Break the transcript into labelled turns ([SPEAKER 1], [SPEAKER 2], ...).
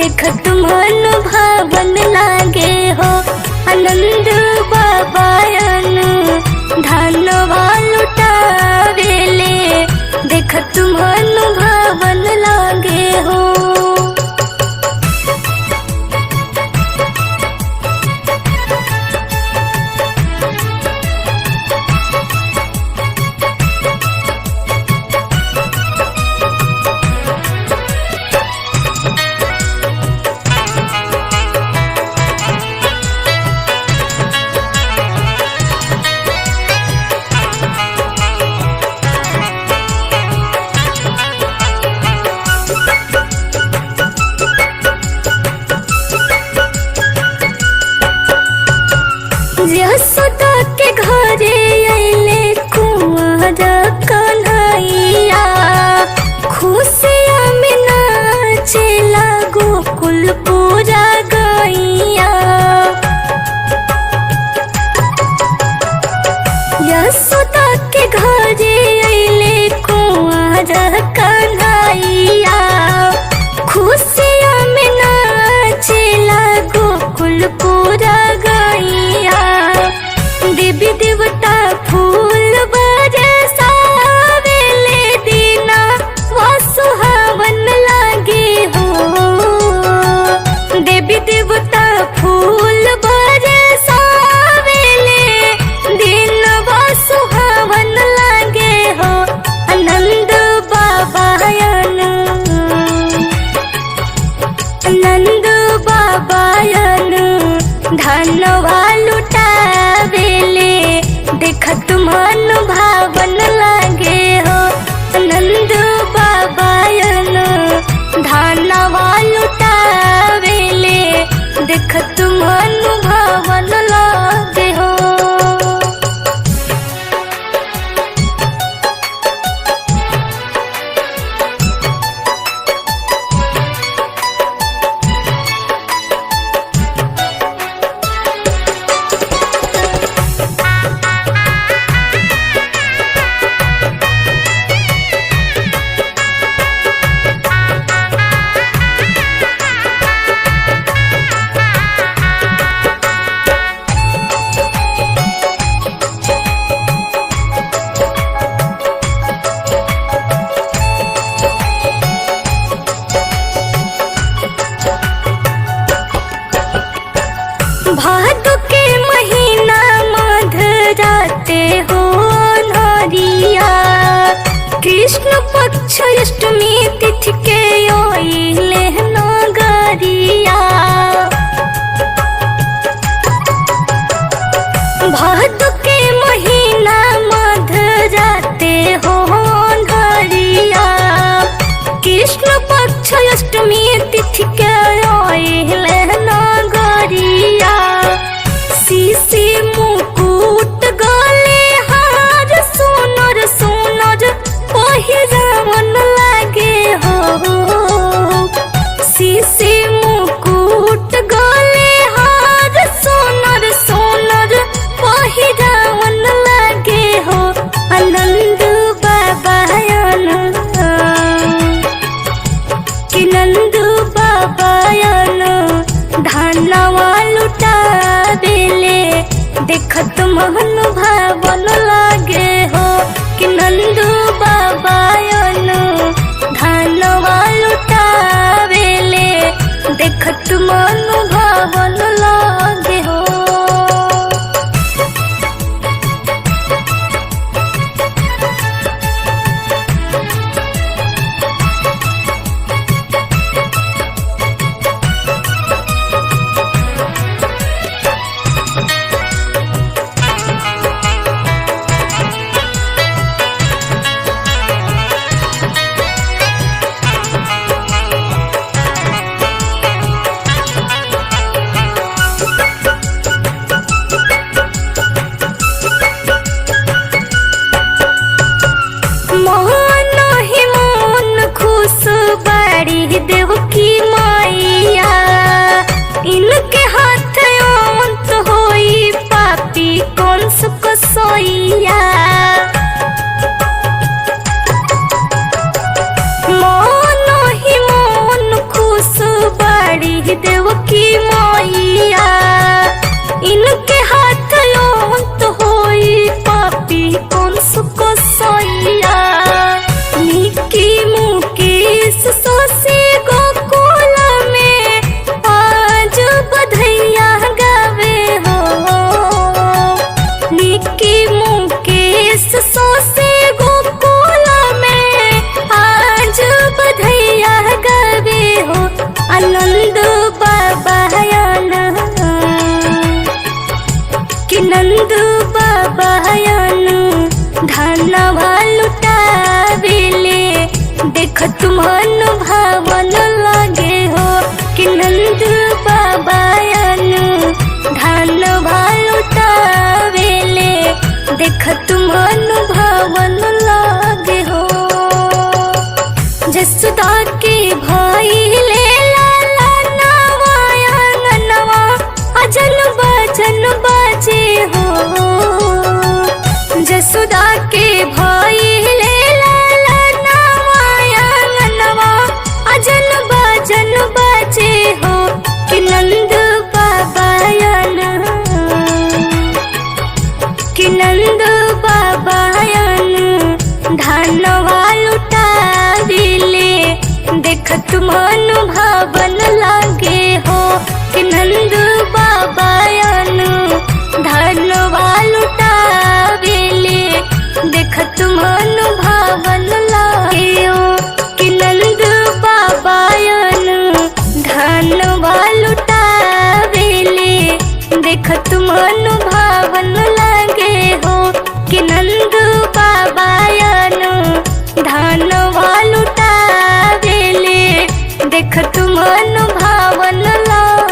[SPEAKER 1] देखत मन भावन लागे हो। आनंद बाबायन धनवा लुटावेले, देखत मन भावन लागे हो। यशोदा के घरे अइले कुंवर कन्हैया, खुशिया में नाचेला गोकुल पूजा गैया। यशोदा के घरे अइले कुंवर कन्हैया, खुशिया में नाचेला गोकुल पूजा गैया। देवी देवता फूल बरसावेले, दीना वा सुहावन लागे हो। देवी देवता फूल बरसावेले, दीना वा सुहावन लागे हो। आनंद बाबायन धनवा लुटावेले, देखत मन भावन लागे हो। आनंद बाबायन धनवा लुटावेले, देखत मन भावन लागे हो। भादो के महीना मधराते हो नरिया, कृष्ण पक्ष अष्टमी तिथि के ओइले नगरिया। भादो के महीना मधराते हो नरिया, कृष्ण पक्ष अष्टमी तिथि के ओइले नगरिया। सीसी मुकुट गले हार सोनर सोनर पहिरावन लागे हो। सीसी मुकुट गले हार सोनर सोनर पहिरावन लागे हो। आनंद बाबायन कि नंद बाबायन धनवा लुटावेले, देखत मन भावन लागे हो। कि नंद बाबायन धनवा लुटावेले, देखत मन भावन लागे हो। की मैया इनके हाथ लोंत होई पापी कौन सुको सोइया निकी मुकेश सोसी गोकुल में आज बधैया गावे हो निकी मुकेश सोसी गोकुल में आज बधैया गावे हो आनंद बाबा कि नंद बाबा धनवा लुटावेले देख तुमन भावन लागे हो कि नंद बाबा धनवा लुटावेले देख तुमन भावन लागे हो जसुदा के भइले लाला नवाया नवा अजन बजन बाजे हो जसुदा के भइले लाला नवाया नवा अजन बजन बाजे हो कि नंद बाबा कि नंद बाबा धनवा लुटावेले देख तुमन भावन लागे हो कि नंद बाबा धनवा लुटावेले देख तुमन भावन लागे हो कि नंद बाबा धनवा लुटावेले देख तुमन भावन लागे हो कि नंद बाबा धनवा लुटावेले देख तुमन भावन लागे।